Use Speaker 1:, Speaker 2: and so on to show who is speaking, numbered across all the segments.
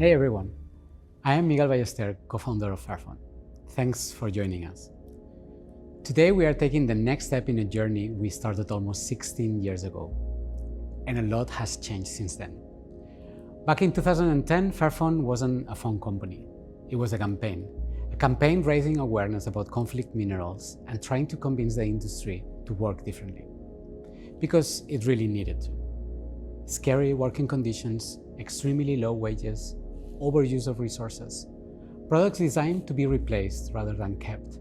Speaker 1: Hey everyone, I am Miguel Ballester, co-founder of Fairphone. Thanks for joining us. Today we are taking the next step in a journey we started almost 16 years ago, and a lot has changed since then. Back in 2010, Fairphone wasn't a phone company. It was a campaign raising awareness about conflict minerals and trying to convince the industry to work differently. Because it really needed to. Scary working conditions, extremely low wages, overuse of resources, products designed to be replaced rather than kept.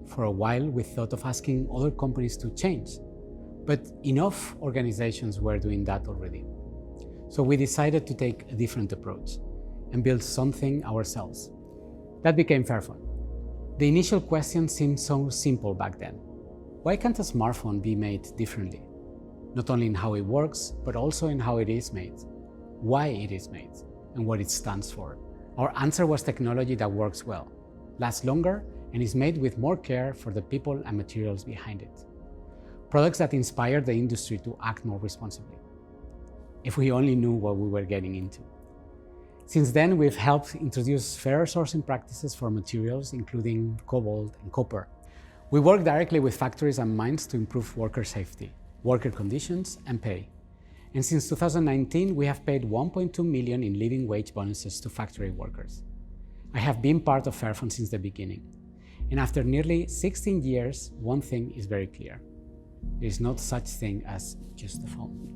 Speaker 1: For a while, we thought of asking other companies to change, but enough organizations were doing that already. So we decided to take a different approach and build something ourselves. That became Fairphone. The initial question seemed so simple back then. Why can't a smartphone be made differently? Not only in how it works, but also in how it is made, why it is made, and what it stands for. Our answer was technology that works well, lasts longer, and is made with more care for the people and materials behind it. Products that inspire the industry to act more responsibly. If we only knew what we were getting into. Since then, we've helped introduce fairer sourcing practices for materials, including cobalt and copper. We work directly with factories and mines to improve worker safety, worker conditions, and pay. And since 2019, we have paid 1.2 million in living wage bonuses to factory workers. I have been part of Fairphone since the beginning. And after nearly 16 years, one thing is very clear. There is no such thing as just a phone.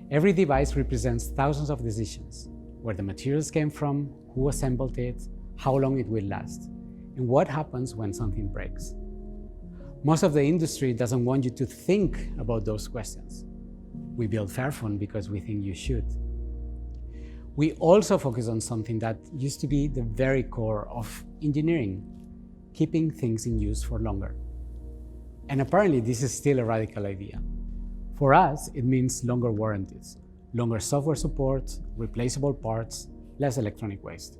Speaker 1: Every device represents thousands of decisions, where the materials came from, who assembled it, how long it will last, and what happens when something breaks. Most of the industry doesn't want you to think about those questions. We build Fairphone because we think you should. We also focus on something that used to be the very core of engineering, keeping things in use for longer. And apparently this is still a radical idea. For us, it means longer warranties, longer software support, replaceable parts, less electronic waste.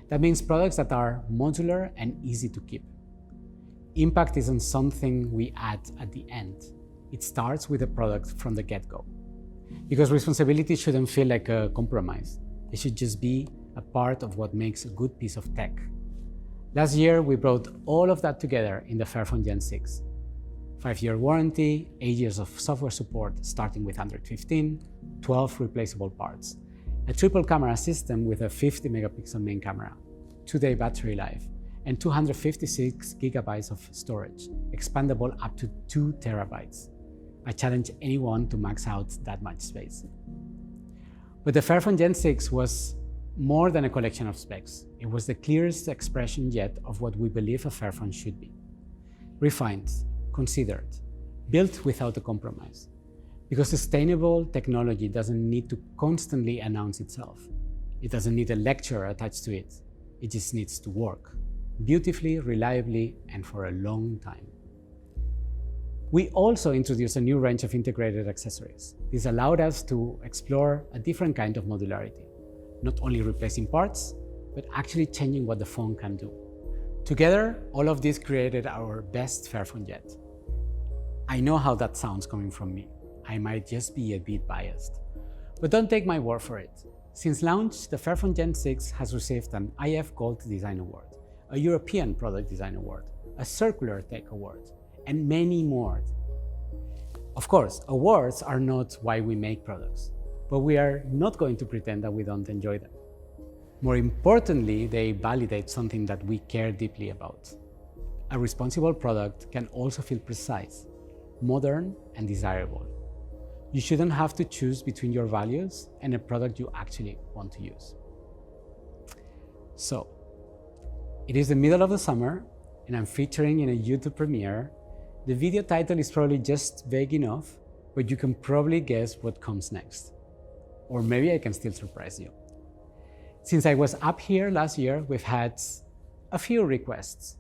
Speaker 1: That means products that are modular and easy to keep. Impact isn't something we add at the end. It starts with a product from the get-go. Because responsibility shouldn't feel like a compromise. It should just be a part of what makes a good piece of tech. Last year, we brought all of that together in the Fairphone Gen 6. 5-year warranty, 8 years of software support starting with Android 15, 12 replaceable parts, a triple camera system with a 50 megapixel main camera, 2-day battery life, and 256 gigabytes of storage, expandable up to 2 terabytes. I challenge anyone to max out that much space. But the Fairphone Gen 6 was more than a collection of specs. It was the clearest expression yet of what we believe a Fairphone should be. Refined, considered, built without a compromise. Because sustainable technology doesn't need to constantly announce itself. It doesn't need a lecture attached to it. It just needs to work beautifully, reliably, and for a long time. We also introduced a new range of integrated accessories. This allowed us to explore a different kind of modularity, not only replacing parts, but actually changing what the phone can do. Together, all of this created our best Fairphone yet. I know how that sounds coming from me. I might just be a bit biased. But don't take my word for it. Since launch, the Fairphone Gen 6 has received an IF Gold Design Award, a European Product Design Award, a Circular Tech Award, and many more. Of course, awards are not why we make products, but we are not going to pretend that we don't enjoy them. More importantly, they validate something that we care deeply about. A responsible product can also feel precise, modern, and desirable. You shouldn't have to choose between your values and a product you actually want to use. So, it is the middle of the summer, and I'm featuring in a YouTube premiere. The video title is probably just vague enough, but you can probably guess what comes next. Or maybe I can still surprise you. Since I was up here last year, we've had a few requests.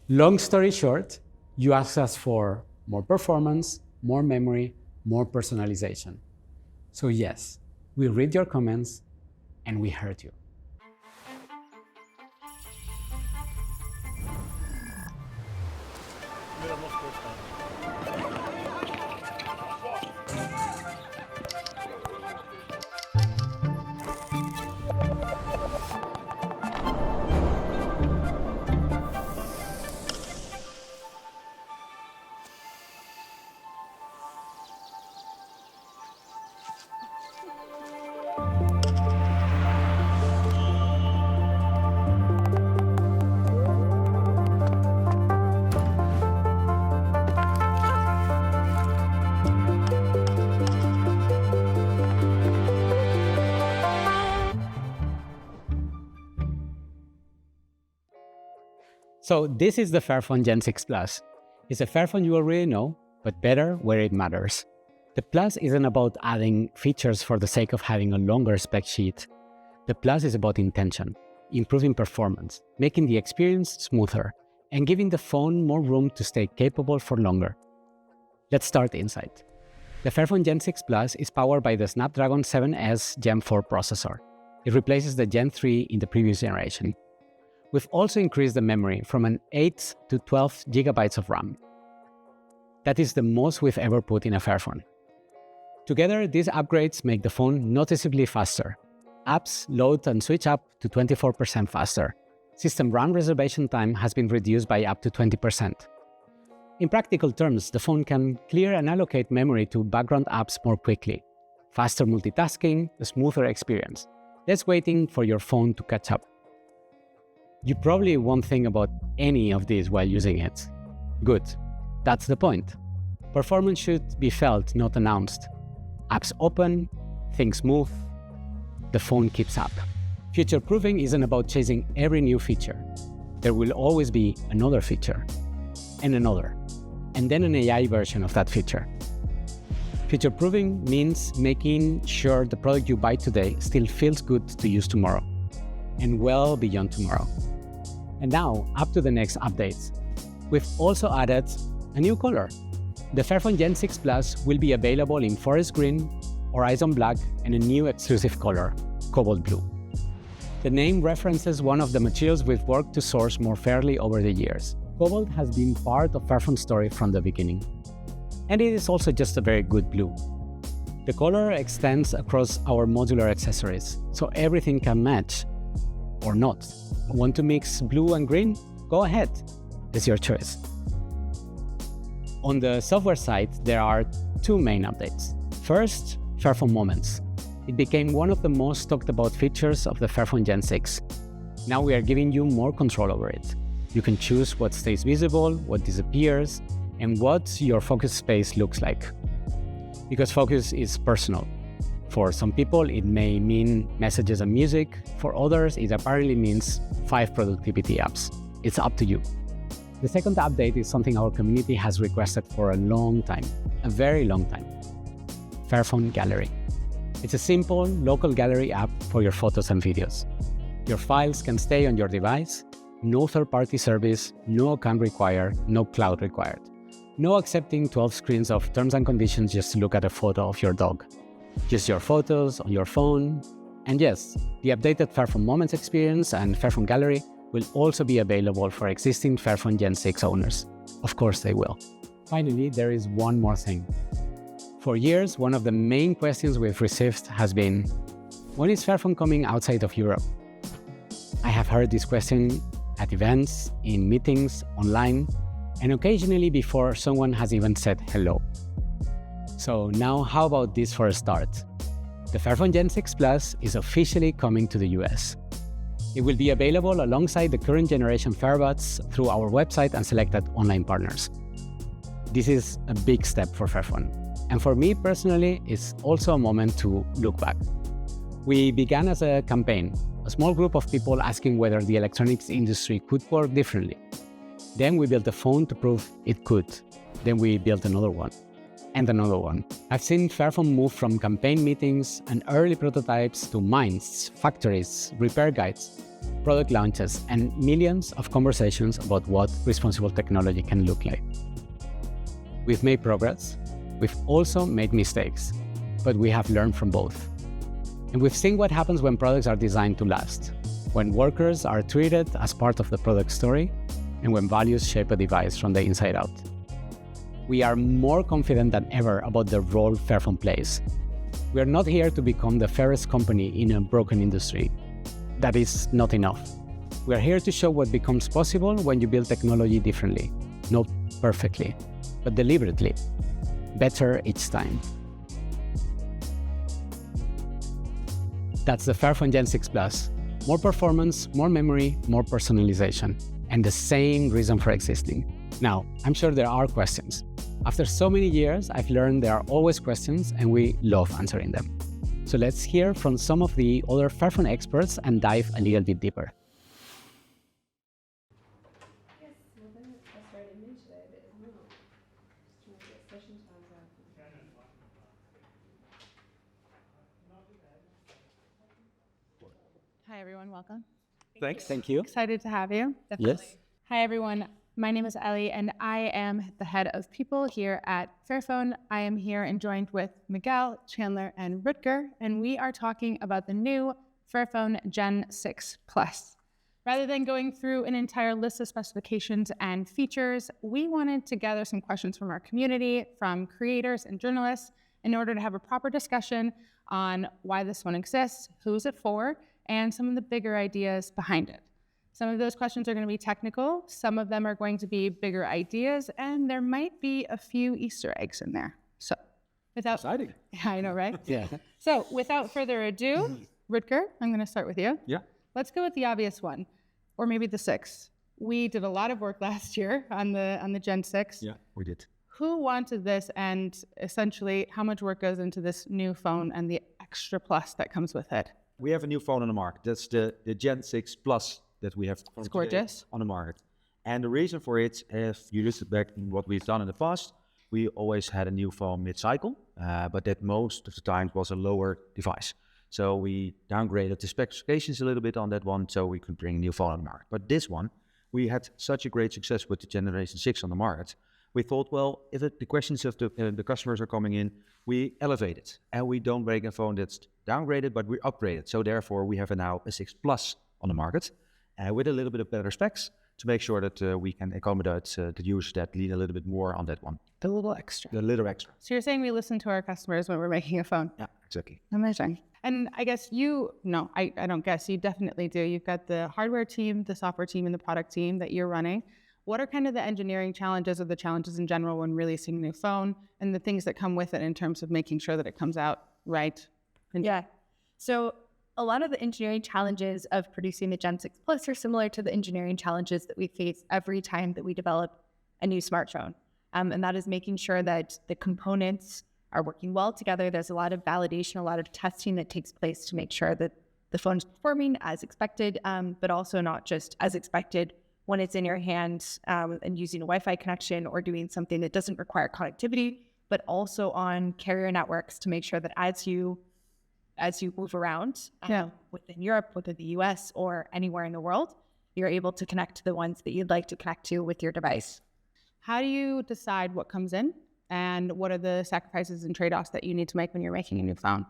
Speaker 1: Long story short, you asked us for more performance, more memory, more personalization. So yes, we read your comments and we heard you. So this is the Fairphone Gen 6 Plus. It's a Fairphone you already know, but better where it matters. The Plus isn't about adding features for the sake of having a longer spec sheet. The Plus is about intention, improving performance, making the experience smoother, and giving the phone more room to stay capable for longer. Let's start inside. The Fairphone Gen 6 Plus is powered by the Snapdragon 7S Gen 4 processor. It replaces the Gen 3 in the previous generation. We've also increased the memory from an 8 to 12 gigabytes of RAM. That is the most we've ever put in a Fairphone. Together, these upgrades make the phone noticeably faster. Apps load and switch up to 24% faster. System RAM reservation time has been reduced by up to 20%. In practical terms, the phone can clear and allocate memory to background apps more quickly. Faster multitasking, a smoother experience. Less waiting for your phone to catch up. You probably won't think about any of this while using it. Good. That's the point. Performance should be felt, not announced. Apps open, things move, the phone keeps up. Future-proofing isn't about chasing every new feature. There will always be another feature, and another, and then an AI version of that feature. Future-proofing means making sure the product you buy today still feels good to use tomorrow, and well beyond tomorrow. And now, up to the next updates. We've also added a new color. The Fairphone Gen 6 Plus will be available in forest green, horizon black, and a new exclusive color, Cobalt Blue. The name references one of the materials we've worked to source more fairly over the years. Cobalt has been part of Fairphone's story from the beginning. And it is also just a very good blue. The color extends across our modular accessories, so everything can match, or not. Want to mix blue and green? Go ahead, it's your choice. On the software side, there are two main updates. First, Fairphone Moments. It became one of the most talked about features of the Fairphone Gen 6. Now we are giving you more control over it. You can choose what stays visible, what disappears, and what your focus space looks like. Because focus is personal. For some people, it may mean messages and music. For others, it apparently means 5 productivity apps. It's up to you. The second update is something our community has requested for a long time, a very long time. Fairphone Gallery. It's a simple, local gallery app for your photos and videos. Your files can stay on your device, no third-party service, no account required, no cloud required. No accepting 12 screens of terms and conditions just to look at a photo of your dog. Just your photos on your phone. And yes, the updated Fairphone Moments experience and Fairphone Gallery will also be available for existing Fairphone Gen 6 owners. Of course they will. Finally, there is one more thing. For years, one of the main questions we've received has been, when is Fairphone coming outside of Europe? I have heard this question at events, in meetings, online, and occasionally before someone has even said hello. So now how about this for a start? The Fairphone Gen 6 Plus is officially coming to the US. It will be available alongside the current generation Fairbuds through our website and selected online partners. This is a big step for Fairphone. And for me personally, it's also a moment to look back. We began as a campaign, a small group of people asking whether the electronics industry could work differently. Then we built a phone to prove it could. Then we built another one. And another one. I've seen Fairphone move from campaign meetings and early prototypes to minds, factories, repair guides, product launches, and millions of conversations about what responsible technology can look like. We've made progress. We've also made mistakes, but we have learned from both. And we've seen what happens when products are designed to last, when workers are treated as part of the product story, and when values shape a device from the inside out. We are more confident than ever about the role Fairphone plays. We are not here to become the fairest company in a broken industry. That is not enough. We are here to show what becomes possible when you build technology differently, not perfectly, but deliberately. Better each time. That's the Fairphone Gen 6 Plus. More performance, more memory, more personalization, and the same reason for existing. Now, I'm sure there are questions. After so many years, I've learned there are always questions and we love answering them. So let's hear from some of the other Fairphone experts and dive a little bit deeper.
Speaker 2: Hi, everyone. Welcome.
Speaker 3: Thanks.
Speaker 1: Thank you.
Speaker 2: Excited to have you.
Speaker 1: Definitely. Yes.
Speaker 2: Hi, everyone. My name is Ellie, and I am the head of people here at Fairphone. I am here and joined with Miguel, Chandler, and Rutger, and we are talking about the new Fairphone Gen 6 Plus. Rather than going through an entire list of specifications and features, we wanted to gather some questions from our community, from creators and journalists, in order to have a proper discussion on why this one exists, who is it for, and some of the bigger ideas behind it. Some of those questions are going to be technical, some of them are going to be bigger ideas, and there might be a few Easter eggs in there. So,
Speaker 3: Exciting.
Speaker 2: Yeah, I know, right?
Speaker 1: Yeah.
Speaker 2: So, without further ado, Rutger, I'm going to start with you.
Speaker 3: Yeah.
Speaker 2: Let's go with the obvious one, or maybe the 6. We did a lot of work last year on the Gen 6.
Speaker 3: Yeah, we did.
Speaker 2: Who wanted this, and essentially how much work goes into this new phone and the extra plus that comes with it?
Speaker 3: We have a new phone on the market. That's the Gen 6 Plus that we have
Speaker 2: It's gorgeous.
Speaker 3: on the market. And the reason for it, if you listen back in what we've done in the past, we always had a new phone mid-cycle, but that most of the time was a lower device. So we downgraded the specifications a little bit on that one so we could bring a new phone on the market. But this one, we had such a great success with the Generation 6 on the market. We thought, well, if the questions of the customers are coming in, we elevate it. And we don't break a phone that's downgraded, but we upgrade it. So therefore, we have now a 6 Plus on the market with a little bit of better specs to make sure that we can accommodate the users that lean a little bit more on that one.
Speaker 2: The little extra.
Speaker 3: The little extra.
Speaker 2: So you're saying we listen to our customers when we're making a phone?
Speaker 3: Yeah, exactly.
Speaker 2: Amazing. And I guess I don't guess, you definitely do. You've got the hardware team, the software team, and the product team that you're running. What are kind of the engineering challenges or the challenges in general when releasing a new phone and the things that come with it in terms of making sure that it comes out right?
Speaker 4: Yeah. So a lot of the engineering challenges of producing the Gen 6 Plus are similar to the engineering challenges that we face every time that we develop a new smartphone. And that is making sure that the components are working well together. There's a lot of validation, a lot of testing that takes place to make sure that the phone is performing as expected, but also not just as expected when it's in your hand and using a Wi-Fi connection or doing something that doesn't require connectivity, but also on carrier networks to make sure that as you move around within Europe, within the US, or anywhere in the world, you're able to connect to the ones that you'd like to connect to with your device.
Speaker 2: How do you decide what comes in and what are the sacrifices and trade-offs that you need to make when you're making a new phone?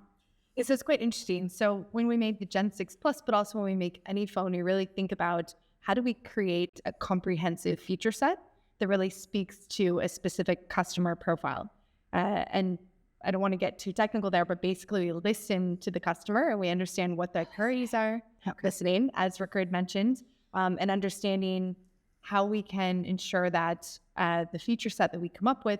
Speaker 4: So it's quite interesting. So when we made the Gen 6 Plus, but also when we make any phone, we really think about how do we create a comprehensive feature set that really speaks to a specific customer profile. And I don't want to get too technical there, but basically we listen to the customer and we understand what their priorities are, listening, as Rickard had mentioned, and understanding how we can ensure that the feature set that we come up with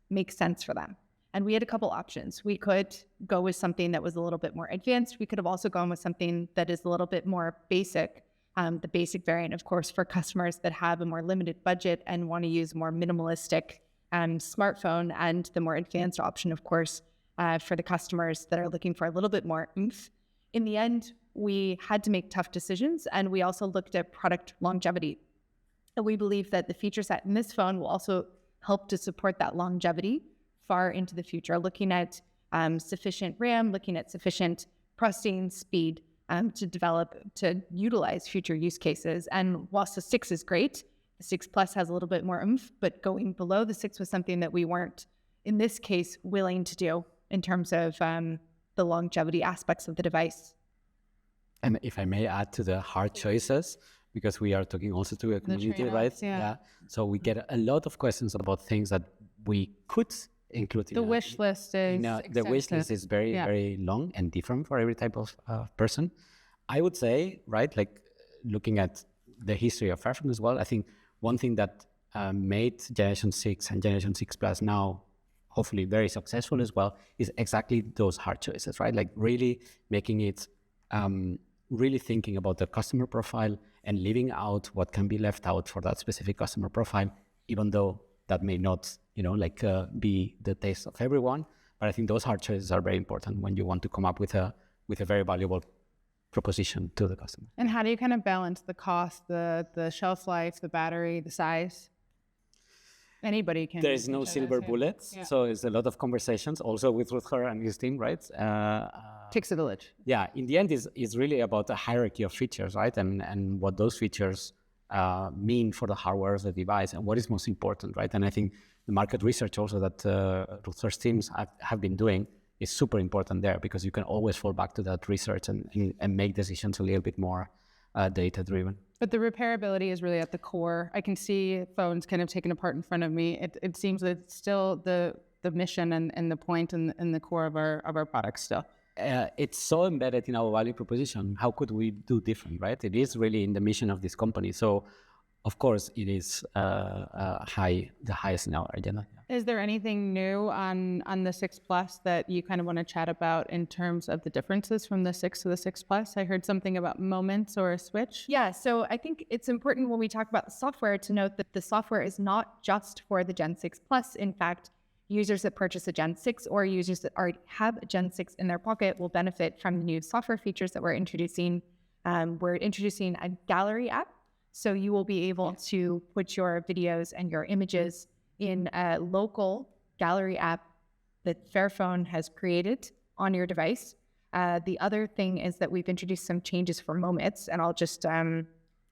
Speaker 4: makes sense for them. And we had a couple options. We could go with something that was a little bit more advanced. We could have also gone with something that is a little bit more basic. The basic variant, of course, for customers that have a more limited budget and want to use more minimalistic smartphone, and the more advanced option, of course, for the customers that are looking for a little bit more oomph. In the end, we had to make tough decisions, and we also looked at product longevity. And we believe that the feature set in this phone will also help to support that longevity far into the future, looking at sufficient RAM, looking at sufficient processing speed, to utilize future use cases. And whilst the 6 is great, the 6 Plus has a little bit more oomph, but going below the 6 was something that we weren't, in this case, willing to do in terms of the longevity aspects of the device.
Speaker 1: And if I may add to the hard choices, because we are talking also to a community, right?
Speaker 2: Yeah.
Speaker 1: So we get a lot of questions about things that we could include.
Speaker 2: The wish list is
Speaker 1: the wish list is very, very long and different for every type of person. I would say, right, like looking at the history of Fairphone as well, I think one thing that made Generation 6 and Generation 6 Plus now hopefully very successful as well is exactly those hard choices, right? Like really making it, really thinking about the customer profile and leaving out what can be left out for that specific customer profile, even though that may not, be the taste of everyone. But I think those hard choices are very important when you want to come up with a very valuable proposition to the customer.
Speaker 2: And how do you kind of balance the cost, the shelf life, the battery, the size? Anybody can.
Speaker 1: There is no silver bullet, so it's a lot of conversations also with Rutger and his team, right?
Speaker 2: Takes it a lich.
Speaker 1: Yeah, in the end is really about a hierarchy of features, right? And what those features mean for the hardware of the device and what is most important, right? And I think the market research also that Ruther's teams have been doing is super important there, because you can always fall back to that research and make decisions a little bit more data driven.
Speaker 2: But the repairability is really at the core. I can see phones kind of taken apart in front of me. It seems that it's still the mission and the point and the core of our products still.
Speaker 1: It's so embedded in our value proposition. How could we do different, right? It is really in the mission of this company. So, of course, it is the highest in our agenda.
Speaker 2: Is there anything new on the 6 Plus that you kind of want to chat about in terms of the differences from the 6 to the 6 Plus? I heard something about moments or a switch.
Speaker 4: Yeah, so I think it's important when we talk about the software to note that the software is not just for the Gen 6 Plus. In fact, users that purchase a Gen 6 or users that already have a Gen 6 in their pocket will benefit from the new software features that we're introducing. We're introducing a gallery app. So you will be able to put your videos and your images in a local gallery app that Fairphone has created on your device. The other thing is that we've introduced some changes for moments, and I'll just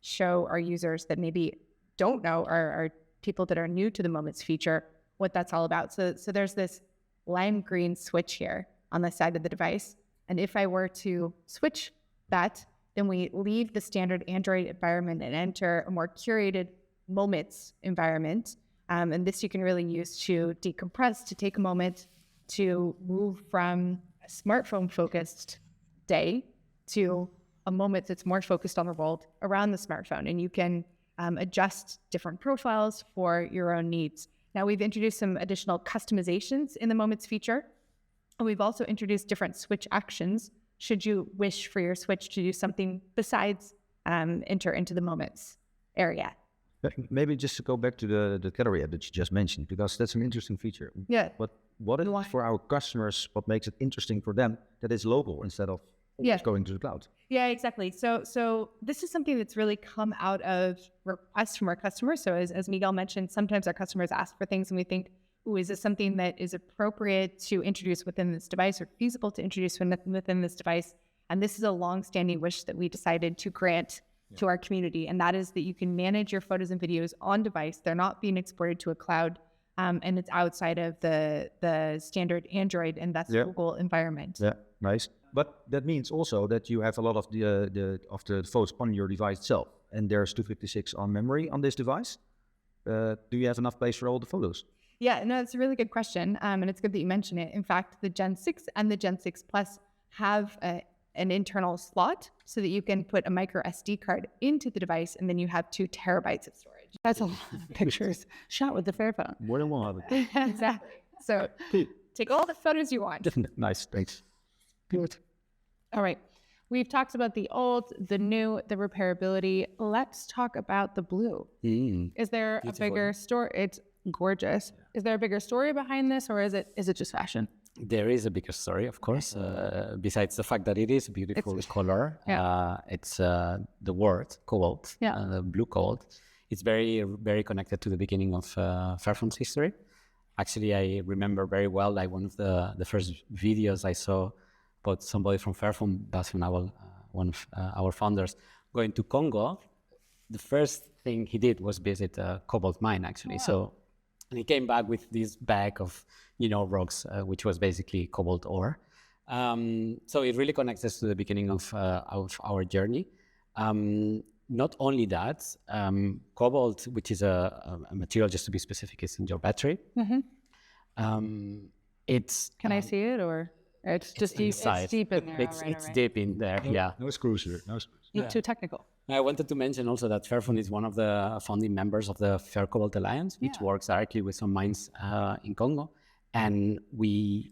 Speaker 4: show our users that maybe don't know, or people that are new to the moments feature, what that's all about. So there's this lime green switch here on the side of the device. And if I were to switch that, then we leave the standard Android environment and enter a more curated moments environment. And this you can really use to decompress, to take a moment to move from a smartphone-focused day to a moment that's more focused on the world around the smartphone. And you can adjust different profiles for your own needs. Now, we've introduced some additional customizations in the Moments feature. And we've also introduced different switch actions should you wish for your switch to do something besides enter into the Moments area.
Speaker 3: Maybe just to go back to the gallery app that you just mentioned, because that's an interesting feature.
Speaker 2: Yeah.
Speaker 3: But what is for our customers, what makes it interesting for them, that it's local instead of going to the cloud?
Speaker 4: Yeah, exactly. So this is something that's really come out of requests from our customers. So as Miguel mentioned, sometimes our customers ask for things and we think, ooh, is this something that is appropriate to introduce within this device or feasible to introduce within this device? And this is a long-standing wish that we decided to grant to our community. And that is that you can manage your photos and videos on device. They're not being exported to a cloud. And it's outside of the standard Android and that's Google environment.
Speaker 3: Yeah, nice. But that means also that you have a lot of the photos on your device itself, and there's 256 on memory on this device. Do you have enough place for all the photos?
Speaker 4: Yeah, no, it's a really good question, and it's good that you mention it. In fact, the Gen 6 and the Gen 6 Plus have an internal slot so that you can put a micro SD card into the device, and then you have 2 terabytes of storage.
Speaker 2: That's a lot of pictures shot with the Fairphone.
Speaker 3: More than one.
Speaker 4: Exactly. So take all the photos you want.
Speaker 3: Nice, thanks.
Speaker 2: Good. All right. We've talked about the old, the new, the repairability. Let's talk about the blue. Is there a bigger story? It's gorgeous. Yeah. Is there a bigger story behind this, or is it just fashion?
Speaker 1: There is a bigger story, of course, besides the fact that it is a beautiful color. Yeah. It's the word cobalt, the blue cobalt. It's very, very connected to the beginning of Fairphone's history. Actually, I remember very well, like one of the first videos I saw about somebody from Fairphone, that's one of our founders, going to Congo. The first thing he did was visit a cobalt mine, actually. Wow. So, and he came back with this bag of, rocks, which was basically cobalt ore. So it really connects us to the beginning of our journey. Not only that, cobalt, which is a material, just to be specific, is in your battery. Mm-hmm. It's.
Speaker 2: Can I see it, or it's just
Speaker 1: inside?
Speaker 2: It's deep in there.
Speaker 1: It's deep in there. Yeah.
Speaker 3: No screws here. No screws.
Speaker 2: Not too technical.
Speaker 1: I wanted to mention also that Fairphone is one of the founding members of the Fair Cobalt Alliance, which works directly with some mines in Congo. And the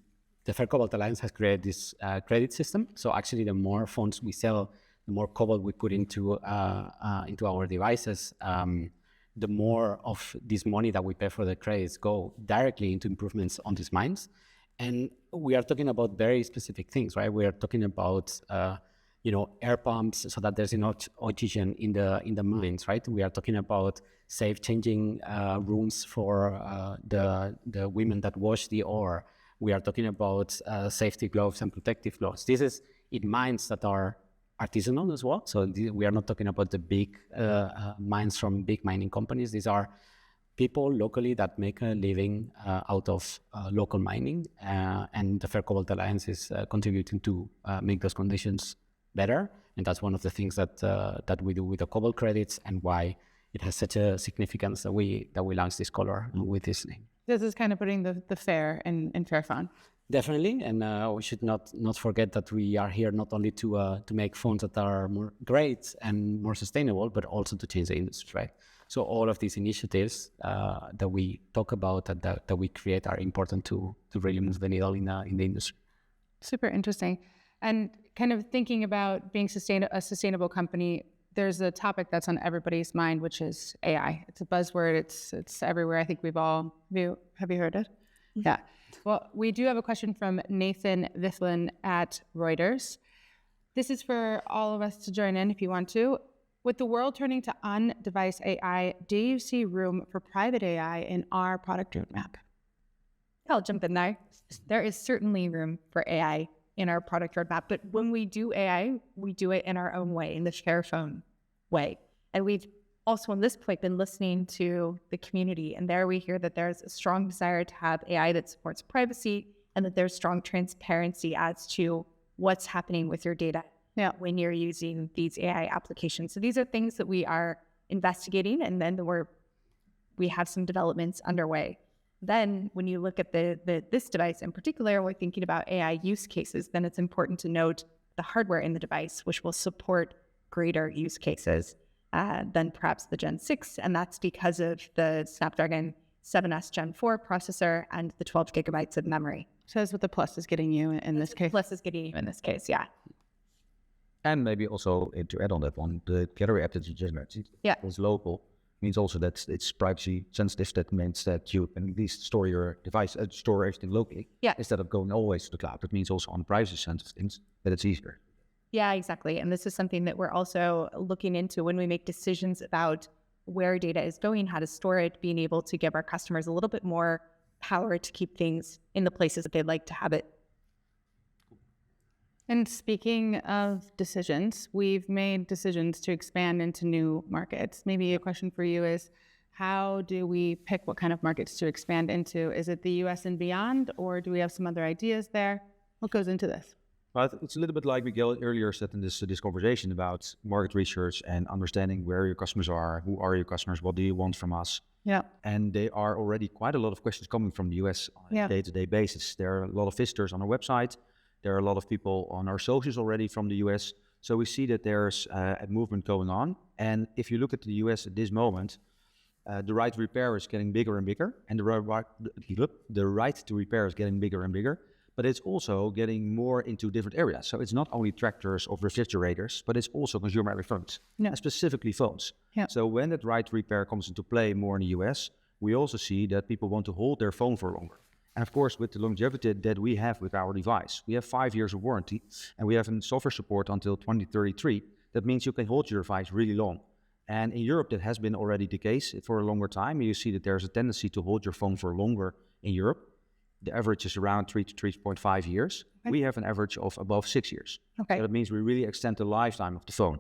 Speaker 1: Fair Cobalt Alliance has created this credit system. So actually, the more phones we sell, the more cobalt we put into our devices, the more of this money that we pay for the credits go directly into improvements on these mines. And we are talking about very specific things, right? We are talking about air pumps so that there's enough oxygen in the mines, right? We are talking about safe changing rooms for the women that wash the ore. We are talking about safety gloves and protective gloves. This is in mines that are artisanal as well. So we are not talking about the big mines from big mining companies. These are people locally that make a living out of local mining, and the Fair Cobalt Alliance is contributing to make those conditions better. And that's one of the things that we do with the Cobalt credits, and why it has such a significance that we launched this color with this name.
Speaker 2: This is kind of putting the fair in Fairphone.
Speaker 1: Definitely, and we should not forget that we are here not only to make phones that are more great and more sustainable, but also to change the industry, right? So all of these initiatives that we talk about and that we create are important to really move the needle in the industry.
Speaker 2: Super interesting. And kind of thinking about being a sustainable company, there's a topic that's on everybody's mind, which is AI. It's a buzzword. It's everywhere. I think have you heard it? Mm-hmm. Yeah. Well, we do have a question from Nathan Vithlin at Reuters. This is for all of us to join in if you want to. With the world turning to on-device AI, do you see room for private AI in our product roadmap?
Speaker 4: I'll jump in there. There is certainly room for AI in our product roadmap, but when we do AI, we do it in our own way, in the Fairphone way. And we've also, on this point, been listening to the community, and there we hear that there's a strong desire to have AI that supports privacy, and that there's strong transparency as to what's happening with your data when you're using these AI applications. So these are things that we are investigating, and then we have some developments underway. Then when you look at this device in particular, we're thinking about AI use cases, then it's important to note the hardware in the device, which will support greater use cases than perhaps the Gen 6. And that's because of the Snapdragon 7S Gen 4 processor and the 12 gigabytes of memory.
Speaker 2: So that's what the Plus is getting you in this case.
Speaker 4: Plus is getting you in this case, yeah.
Speaker 3: And maybe also to add on that one, the Gallery app that you just mentioned is local. Means also that it's privacy sensitive. That means that you can at least store your device, store everything locally, instead of going always to the cloud. It means also on privacy sensitive things that it's easier.
Speaker 4: Yeah, exactly. And this is something that we're also looking into when we make decisions about where data is going, how to store it, being able to give our customers a little bit more power to keep things in the places that they'd like to have it.
Speaker 2: And speaking of decisions, we've made decisions to expand into new markets. Maybe a question for you is, how do we pick what kind of markets to expand into? Is it the US and beyond, or do we have some other ideas there? What goes into this?
Speaker 3: Well, it's a little bit like Miguel earlier said in this conversation about market research and understanding where your customers are, who are your customers, what do you want from us?
Speaker 2: Yeah.
Speaker 3: And there are already quite a lot of questions coming from the US on a day-to-day basis. There are a lot of visitors on our website. There are a lot of people on our socials already from the US. So we see that there's a movement going on. And if you look at the US at this moment, the right to repair is getting bigger and bigger. And the right to repair is getting bigger and bigger. But it's also getting more into different areas. So it's not only tractors or refrigerators, but it's also consumer electronics, and specifically phones. Yeah. So when that right to repair comes into play more in the US, we also see that people want to hold their phone for longer. And of course, with the longevity that we have with our device, we have 5 years of warranty, and we have software support until 2033. That means you can hold your device really long. And in Europe, that has been already the case for a longer time. You see that there's a tendency to hold your phone for longer in Europe. The average is around 3 to 3.5 years. Okay. We have an average of above 6 years. Okay. So that means we really extend the lifetime of the phone.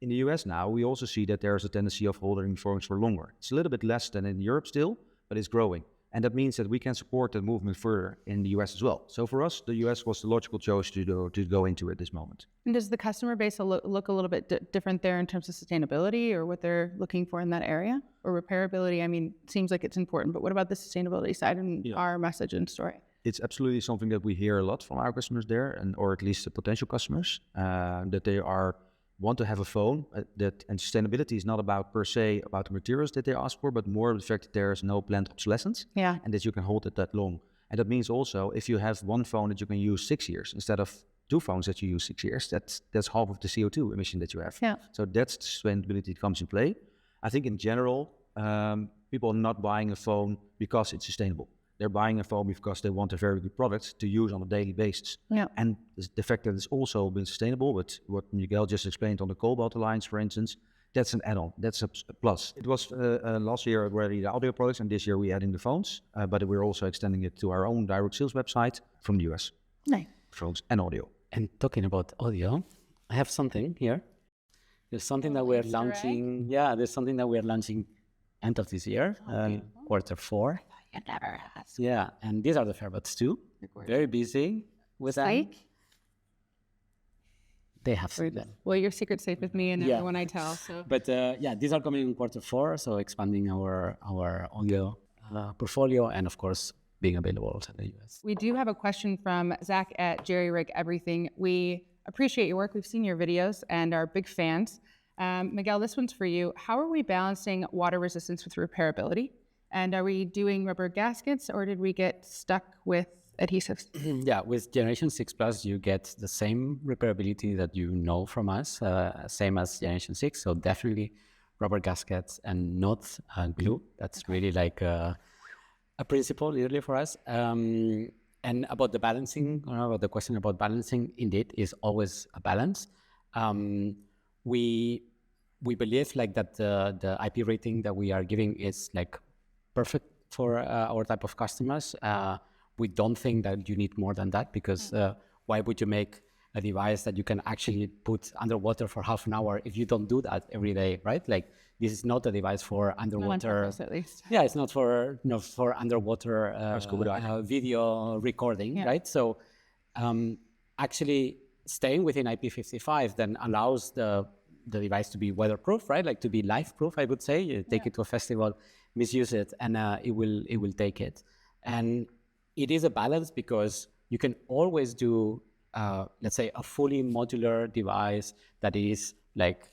Speaker 3: In the US now, we also see that there's a tendency of holding phones for longer. It's a little bit less than in Europe still, but it's growing. And that means that we can support the movement further in the US as well. So for us, the US was the logical choice to go into at this moment.
Speaker 2: And does the customer base look a little bit different there in terms of sustainability or what they're looking for in that area? Or repairability? I mean, it seems like it's important, but what about the sustainability side and our message and story?
Speaker 3: It's absolutely something that we hear a lot from our customers there, or at least the potential customers, that they want to have a phone and sustainability is not about per se about the materials that they ask for, but more the fact that there is no planned obsolescence and that you can hold it that long. And that means also if you have one phone that you can use 6 years instead of 2 phones that you use 6 years, that's half of the CO2 emission that you have. Yeah. So that's the sustainability that comes in play. I think in general, people are not buying a phone because it's sustainable. They're buying a phone because they want a very good product to use on a daily basis. Yeah. And the fact that it's also been sustainable, with what Miguel just explained on the Cobalt Alliance, for instance, That's an add-on. That's a plus. It was last year already the audio products, and this year we're adding the phones, but we're also extending it to our own direct sales website from the US.
Speaker 2: Nice.
Speaker 3: Phones and audio.
Speaker 1: And talking about audio, I have something here. There's something that we're launching. Yeah, there's something that we're launching end of this year, Q4.
Speaker 2: You never asked.
Speaker 1: Yeah, and these are the Fairbuds too. Very busy with them.
Speaker 2: Psych?
Speaker 1: They have seen them.
Speaker 2: Well, your secret's safe with me and
Speaker 1: Yeah.
Speaker 2: everyone I tell. So
Speaker 1: But yeah, these are coming in Q4, so expanding our audio portfolio, and of course, being available also in the US.
Speaker 2: we do have a question from Zach at Jerry Rig Everything. We appreciate your work. We've seen your videos and are big fans. Miguel, this one's for you. How are we balancing water resistance with repairability? And are we doing rubber gaskets, or did we get stuck with adhesives?
Speaker 1: Yeah, with Generation 6 Plus, you get the same repairability that you know from us, same as Generation 6. So definitely rubber gaskets and not glue. That's really like a principle really for us. And about the balancing, about the question about balancing, indeed, is always a balance. We believe like that the IP rating that we are giving is like perfect for our type of customers. We don't think that you need more than that, because why would you make a device that you can actually put underwater for half an hour if you don't do that every day, right? Like, this is not a device for underwater.
Speaker 2: Purpose, at least.
Speaker 1: Yeah, it's not for for underwater video recording, right? So actually staying within IP55 then allows the device to be weatherproof, right? Like to be life-proof, I would say. You take it to a festival, misuse it, and it will take it. And it is a balance, because you can always do, let's say, a fully modular device that is like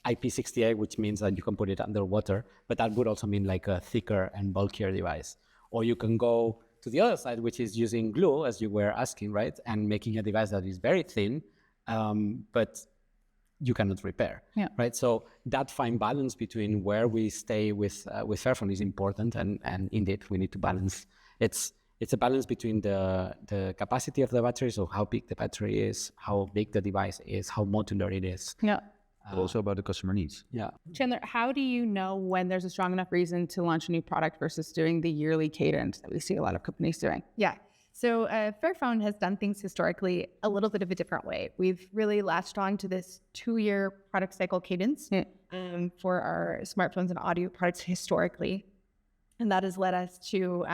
Speaker 1: IP68, which means that you can put it underwater, but that would also mean like a thicker and bulkier device. Or you can go to the other side, which is using glue, as you were asking, right? And making a device that is very thin, but you cannot repair, right? So that fine balance between where we stay with Fairphone is important, and indeed we need to balance. It's a balance between the capacity of the battery, so how big the battery is, how big the device is, how modular it is.
Speaker 2: Yeah.
Speaker 3: But also about the customer needs.
Speaker 1: Yeah.
Speaker 2: Chandler, how do you know when there's a strong enough reason to launch a new product versus doing the yearly cadence that we see a lot of companies doing?
Speaker 4: Yeah. So Fairphone has done things historically a little bit of a different way. We've really latched on to this 2-year product cycle cadence for our smartphones and audio products historically. And that has led us to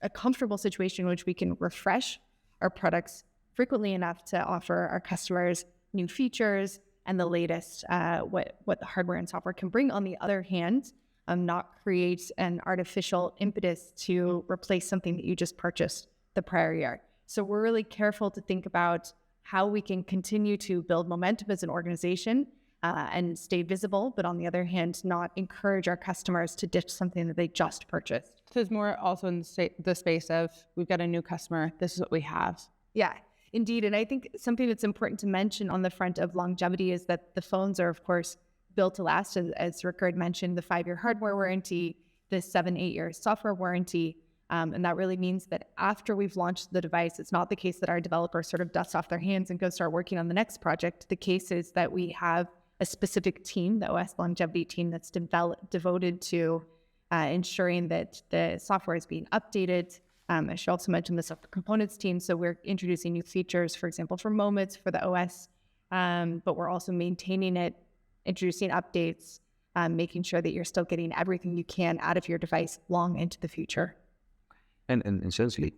Speaker 4: a comfortable situation in which we can refresh our products frequently enough to offer our customers new features and the latest what the hardware and software can bring. On the other hand, not create an artificial impetus to replace something that you just purchased the prior year. So we're really careful to think about how we can continue to build momentum as an organization and stay visible, but on the other hand, not encourage our customers to ditch something that they just purchased.
Speaker 2: So it's more also in the space of, we've got a new customer, this is what we have.
Speaker 4: Yeah, indeed. And I think something that's important to mention on the front of longevity is that the phones are, of course, built to last, as Rickard mentioned, the 5-year hardware warranty, the 7-8 year software warranty. And that really means that after we've launched the device, it's not the case that our developers sort of dust off their hands and go start working on the next project. The case is that we have a specific team, the OS longevity team, that's devoted to ensuring that the software is being updated. I should also mention the software components team. So we're introducing new features, for example, for Moments, for the OS, but we're also maintaining it, introducing updates, making sure that you're still getting everything you can out of your device long into the future.
Speaker 3: And essentially,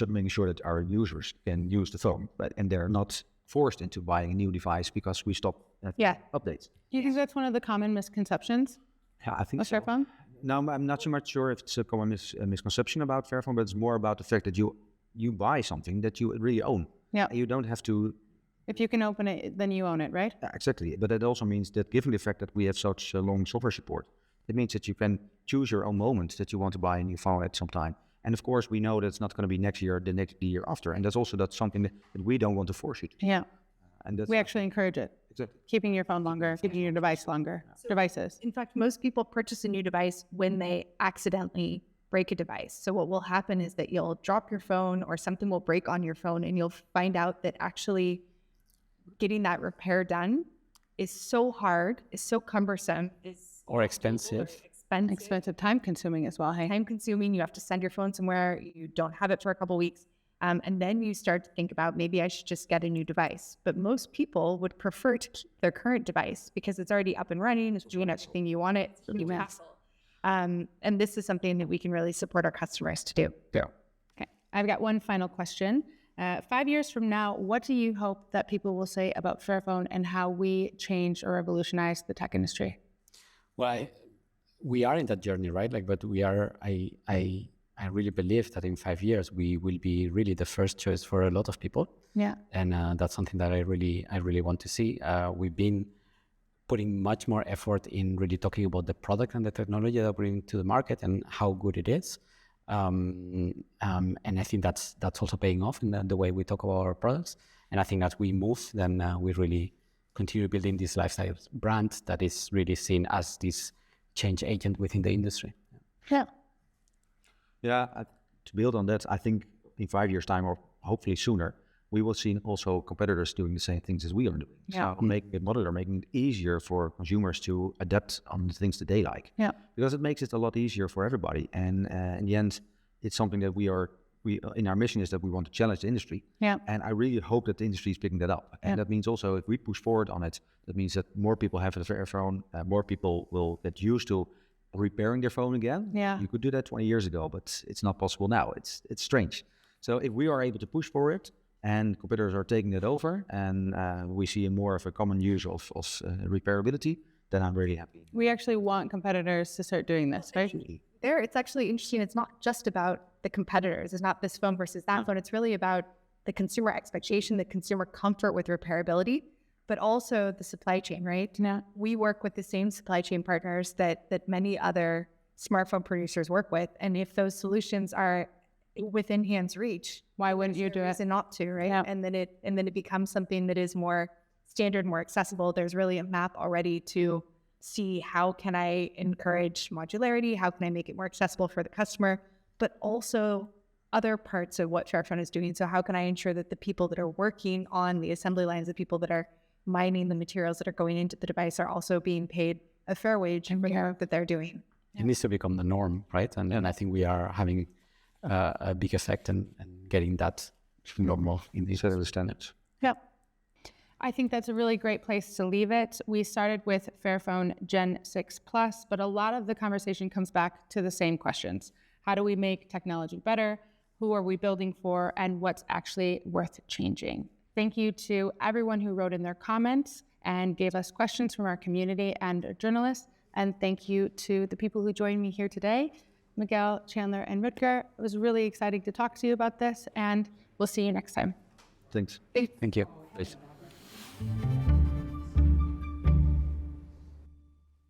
Speaker 3: making sure that our users can use the phone, and they're not forced into buying a new device because we stop updates.
Speaker 2: Do you think that's one of the common misconceptions
Speaker 3: Yeah, I think
Speaker 2: of
Speaker 3: so.
Speaker 2: Fairphone?
Speaker 3: No, I'm not so much sure if it's a common misconception about Fairphone, but it's more about the fact that you buy something that you really own.
Speaker 2: Yeah.
Speaker 3: You don't have to.
Speaker 2: If you can open it, then you own it, right?
Speaker 3: Exactly. But it also means that given the fact that we have such long software support, it means that you can choose your own moment that you want to buy a new phone at some time. And of course, we know that it's not going to be next year, the year after. And that's something that we don't want to force you to.
Speaker 2: Yeah.
Speaker 3: And that's
Speaker 2: We actually encourage it.
Speaker 3: exactly.
Speaker 2: Keeping your phone longer, keeping your device longer, devices.
Speaker 4: In fact, most people purchase a new device when they accidentally break a device. So what will happen is that you'll drop your phone or something will break on your phone, and you'll find out that actually getting that repair done is so hard, is so cumbersome,
Speaker 1: Or expensive.
Speaker 2: Expensive, time consuming as well. Hey,
Speaker 4: time consuming. You have to send your phone somewhere. You don't have it for a couple weeks. And then you start to think about maybe I should just get a new device. But most people would prefer to keep their current device because it's already up and running. It's doing everything you want it. It's really hassle. And this is something that we can really support our customers to do.
Speaker 3: Yeah.
Speaker 2: Okay, I've got one final question. 5 years from now, what do you hope that people will say about Fairphone and how we change or revolutionize the tech industry?
Speaker 1: Well, we are in that journey, right? But we are. I really believe that in 5 years we will be really the first choice for a lot of people.
Speaker 2: Yeah.
Speaker 1: And that's something that I really want to see. We've been putting much more effort in really talking about the product and the technology that we bring to the market and how good it is. And I think that's also paying off in the way we talk about our products. And I think as we move, then we really continue building this lifestyle brand that is really seen as this change agent within the industry.
Speaker 2: Yeah.
Speaker 3: Yeah, to build on that, I think in 5 years' time, or hopefully sooner, we will see also competitors doing the same things as we are doing.
Speaker 2: Yeah.
Speaker 3: So making it modular, making it easier for consumers to adapt on the things that they like.
Speaker 2: Yeah.
Speaker 3: Because it makes it a lot easier for everybody. And in the end, it's something that we in our mission is that we want to challenge the industry.
Speaker 2: Yeah.
Speaker 3: And I really hope that the industry is picking that up. And that means also if we push forward on it, that means that more people have a Fairphone, more people will get used to repairing their phone again.
Speaker 2: Yeah.
Speaker 3: You could do that 20 years ago, but it's not possible now. It's strange. So if we are able to push for it and competitors are taking it over and we see more of a common use of repairability, then I'm really happy.
Speaker 2: We actually want competitors to start doing this, right?
Speaker 4: It's actually interesting. It's not just about the competitors. It's not this phone versus that phone. It's really about the consumer expectation, the consumer comfort with repairability, but also the supply chain, right?
Speaker 2: Yeah.
Speaker 4: We work with the same supply chain partners that many other smartphone producers work with. And if those solutions are within hand's reach,
Speaker 2: Why wouldn't you do it?
Speaker 4: reason not to, right?
Speaker 2: Yeah.
Speaker 4: And then it becomes something that is more standard, more accessible. There's really a map already to see how can I encourage modularity, how can I make it more accessible for the customer, but also other parts of what Fairphone is doing. So how can I ensure that the people that are working on the assembly lines, the people that are mining the materials that are going into the device are also being paid a fair wage for the work that they're doing.
Speaker 1: It needs to become the norm, right? And I think we are having a big effect and getting that normal in these standards.
Speaker 2: Yeah. I think that's a really great place to leave it. We started with Fairphone Gen 6 Plus, but a lot of the conversation comes back to the same questions. How do we make technology better? Who are we building for? And what's actually worth changing? Thank you to everyone who wrote in their comments and gave us questions from our community and journalists. And thank you to the people who joined me here today, Miguel, Chandler, and Rutger. It was really exciting to talk to you about this, and we'll see you next time.
Speaker 3: Thanks.
Speaker 1: Thank you.